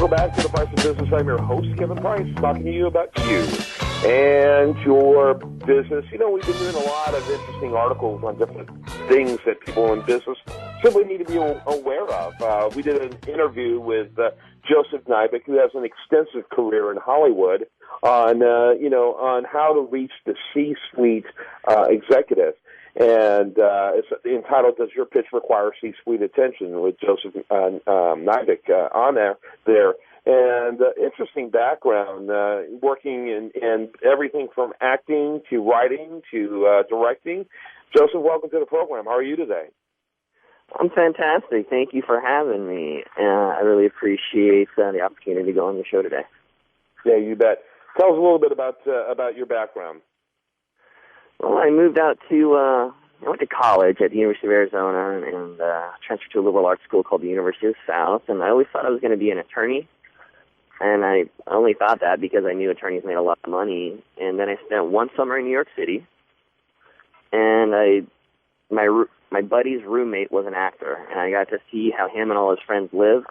Welcome back to The Price of Business. I'm your host, Kevin Price, talking to you about you and your business. You know, we've been doing a lot of interesting articles on different things that people in business simply need to be aware of. We did an interview with Joseph Neibich, who has an extensive career in Hollywood, on how to reach the C-suite executive. And it's entitled, Does Your Pitch Require C-Suite Attention, with Joseph Neibich on there. And interesting background, working in everything from acting to writing to directing. Joseph, welcome to the program. How are you today? I'm fantastic. Thank you for having me. I really appreciate the opportunity to go on the show today. Yeah, you bet. Tell us a little bit about your background. Well, I moved out to, I went to college at the University of Arizona and transferred to a liberal arts school called the University of the South, and I always thought I was going to be an attorney, and I only thought that because I knew attorneys made a lot of money. And then I spent one summer in New York City, and my buddy's roommate was an actor, and I got to see how him and all his friends lived.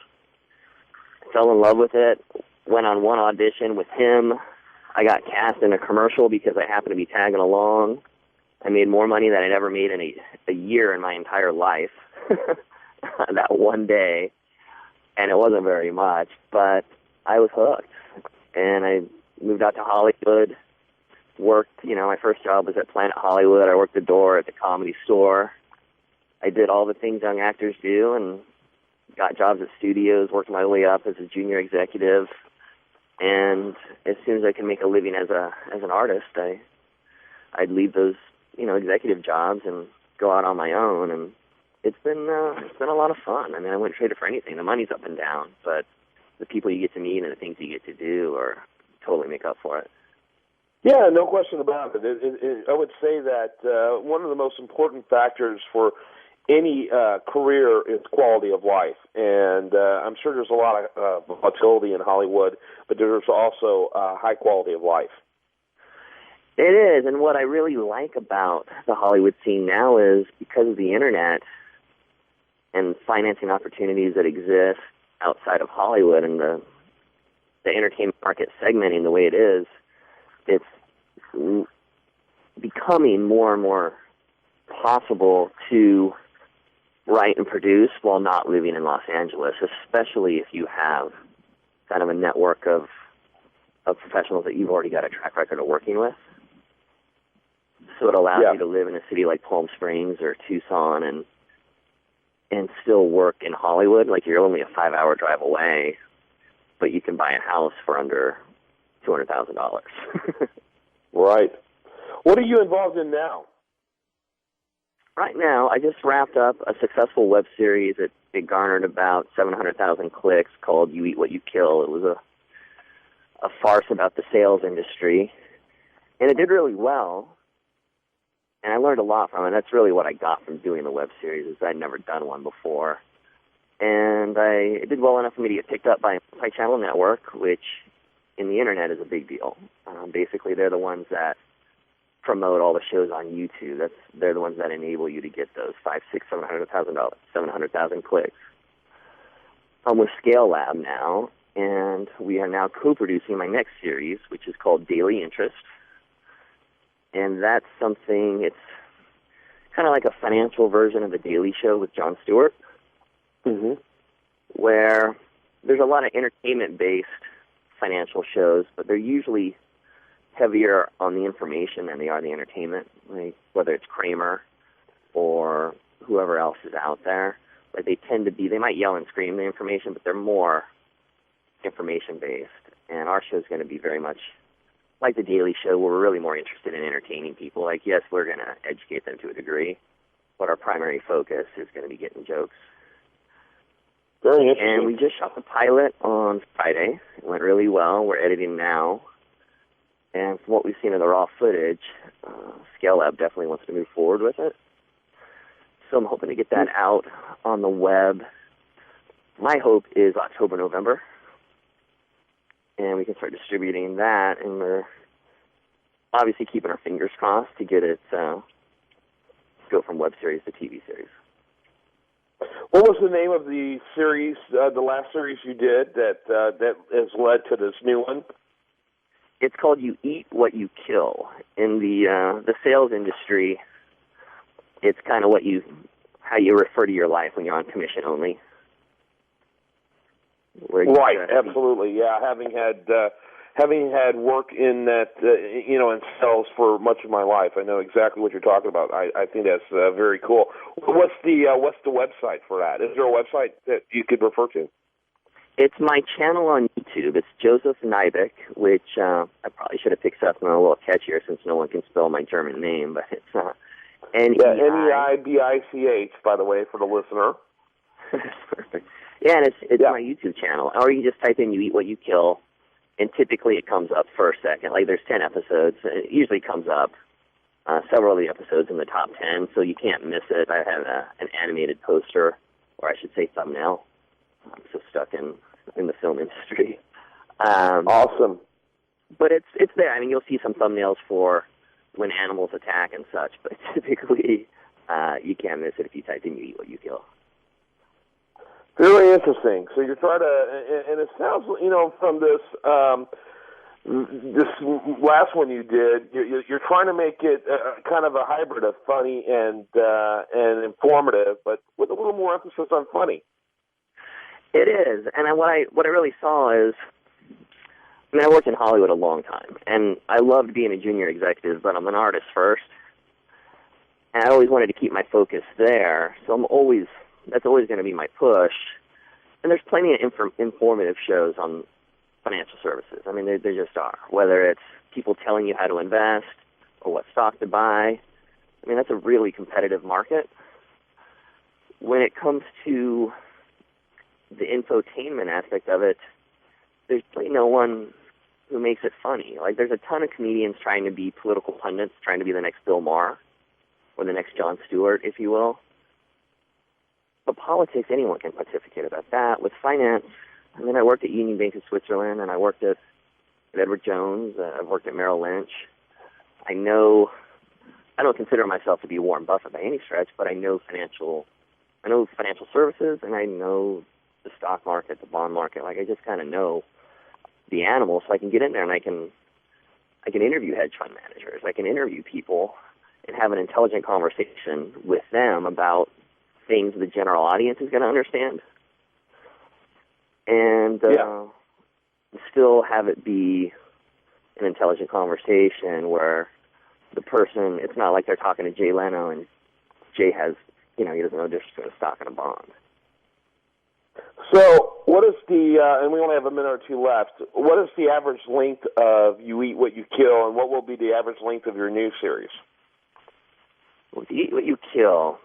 I fell in love with it, went on one audition with him. I got cast in a commercial because I happened to be tagging along. I made more money than I'd ever made in a year in my entire life that one day, and it wasn't very much, but I was hooked. And I moved out to Hollywood, worked, my first job was at Planet Hollywood. I worked the door at the Comedy Store. I did all the things young actors do and got jobs at studios, worked my way up as a junior executive. And as soon as I could make a living as an artist, I'd leave those, executive jobs and go out on my own. And it's been a lot of fun. I mean, I wouldn't trade it for anything. The money's up and down, but the people you get to meet and the things you get to do are totally make up for it. Yeah, no question about it. I would say that one of the most important factors for any career is quality of life. And I'm sure there's a lot of volatility in Hollywood, but there's also high quality of life. It is, and what I really like about the Hollywood scene now is because of the Internet and financing opportunities that exist outside of Hollywood and the entertainment market segmenting the way it is, it's becoming more and more possible to write and produce while not living in Los Angeles, especially if you have kind of a network of professionals that you've already got a track record of working with. So it allows you to live in a city like Palm Springs or Tucson and still work in Hollywood. Like, you're only a 5-hour drive away, but you can buy a house for under $200,000. Right. What are you involved in now? Right now, I just wrapped up a successful web series. It garnered about 700,000 clicks called You Eat What You Kill. It was a farce about the sales industry, and it did really well, and I learned a lot from it. That's really what I got from doing the web series, is I'd never done one before. And it did well enough for me to get picked up by a multi-channel network, which in the Internet is a big deal. Basically, they're the ones that promote all the shows on YouTube. They're the ones that enable you to get those 700,000 clicks. I'm with Scale Lab now, and we are now co-producing my next series, which is called Daily Interest. And that's something, it's kind of like a financial version of The Daily Show with Jon Stewart, where there's a lot of entertainment-based financial shows, but they're usually heavier on the information than they are the entertainment, like whether it's Kramer or whoever else is out there. Like, they might yell and scream the information, but they're more information-based. And our show is going to be very much like The Daily Show, where we're really more interested in entertaining people. Like, yes, we're going to educate them to a degree, but our primary focus is going to be getting jokes. Very interesting. And we just shot the pilot on Friday. It went really well. We're editing now. And from what we've seen of the raw footage, Scale Lab definitely wants to move forward with it. So I'm hoping to get that out on the web. My hope is October, November. And we can start distributing that. And we're obviously keeping our fingers crossed to get it go from web series to TV series. What was the name of the series, the last series you did that has led to this new one? It's called You Eat What You Kill. In the sales industry, it's kind of how you refer to your life when you're on commission only. Right, absolutely, yeah. Having had work in that, in sales for much of my life, I know exactly what you're talking about. I think that's very cool. What's the website for that? Is there a website that you could refer to? It's my channel on YouTube. It's Joseph Neibich, which I probably should have picked something a little catchier since no one can spell my German name, but it's Neibich, by the way, for the listener. Perfect. Yeah, and it's my YouTube channel. Or you can just type in You Eat What You Kill, and typically it comes up first, second. Like there's 10 episodes. It usually comes up several of the episodes in the top 10, so you can't miss it. I have an animated poster, or I should say thumbnail. I'm so stuck in the film industry. Awesome. But it's there. I mean, you'll see some thumbnails for when animals attack and such, but typically you can't miss it if you type in You Eat What You Kill. Very interesting. So you're trying to, and it sounds, from this last one you did, you're trying to make it kind of a hybrid of funny and informative, but with a little more emphasis on funny. It is, and what I really saw is, I worked in Hollywood a long time, and I loved being a junior executive, but I'm an artist first, and I always wanted to keep my focus there, so that's always going to be my push. And there's plenty of informative shows on financial services. I mean, there just are, whether it's people telling you how to invest or what stock to buy. I mean, that's a really competitive market. When it comes to the infotainment aspect of it, there's really no one who makes it funny. Like, there's a ton of comedians trying to be political pundits, trying to be the next Bill Maher or the next Jon Stewart, if you will. But politics, anyone can pontificate about that. With finance, I mean, I worked at Union Bank in Switzerland, and I worked at Edward Jones. I've worked at Merrill Lynch. I don't consider myself to be Warren Buffett by any stretch, but I know financial services, and I know the stock market, the bond market. Like, I just kind of know the animal, so I can get in there and I can interview hedge fund managers. I can interview people and have an intelligent conversation with them about things the general audience is going to understand, and still have it be an intelligent conversation where the person, it's not like they're talking to Jay Leno and Jay has, he doesn't know the difference between a stock and a bond. So what is and we only have a minute or two left, what is the average length of You Eat What You Kill, and what will be the average length of your new series? Well, You Eat What You Kill,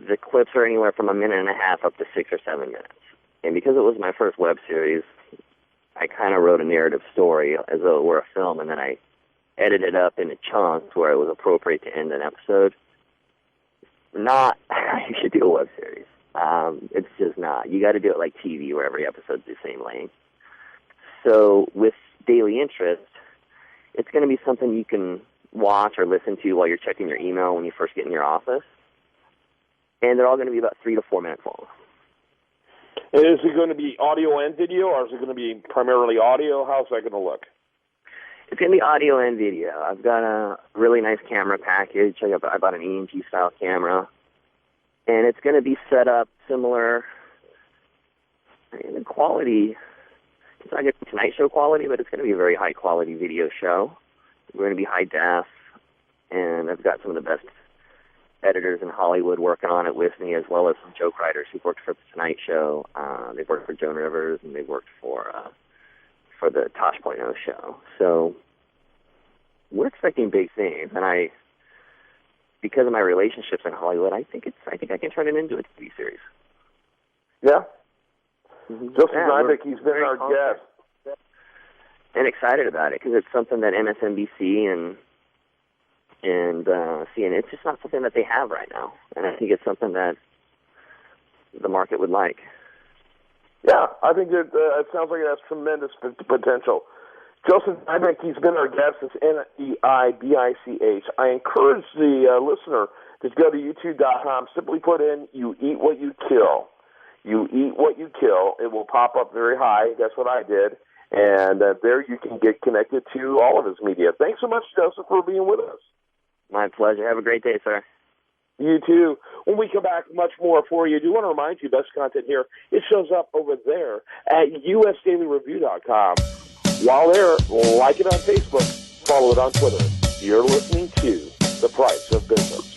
the clips are anywhere from 1.5 minutes up to 6 or 7 minutes. And because it was my first web series, I kind of wrote a narrative story as though it were a film, and then I edited it up into chunks where it was appropriate to end an episode. Not how you should do a web series. It's just not. You got to do it like TV, where every episode's the same length. So with daily interest, it's going to be something you can watch or listen to while you're checking your email when you first get in your office. And they're all going to be about 3 to 4 minutes long. And is it going to be audio and video, or is it going to be primarily audio? How's that going to look? It's going to be audio and video. I've got a really nice camera package. I bought an ENG-style camera. And it's going to be set up similar. The quality, it's not going to be Tonight Show quality, but it's going to be a very high-quality video show. We're going to be high def, and I've got some of the best editors in Hollywood working on it with me, as well as some joke writers who've worked for The Tonight Show. They've worked for Joan Rivers, and they've worked for the Tosh.0 show. So we're expecting big things, and because of my relationships in Hollywood, I think I can turn it into a TV series. Yeah. Mm-hmm. Joseph Neibich, he's been our guest. And excited about it, because it's something that MSNBC and CNN, it's just not something that they have right now. And I think it's something that the market would like. Yeah, I think it sounds like it has tremendous potential. Joseph Neibich, he's been our guest. It's Neibich. I encourage the listener Just go to YouTube.com. Simply put in, "You eat what you kill." You eat what you kill. It will pop up very high. That's what I did. And there you can get connected to all of his media. Thanks so much, Joseph, for being with us. My pleasure. Have a great day, sir. You too. When we come back, much more for you. I do want to remind you, best content here, it shows up over there at usdailyreview.com. While there, like it on Facebook, follow it on Twitter. You're listening to The Price of Business.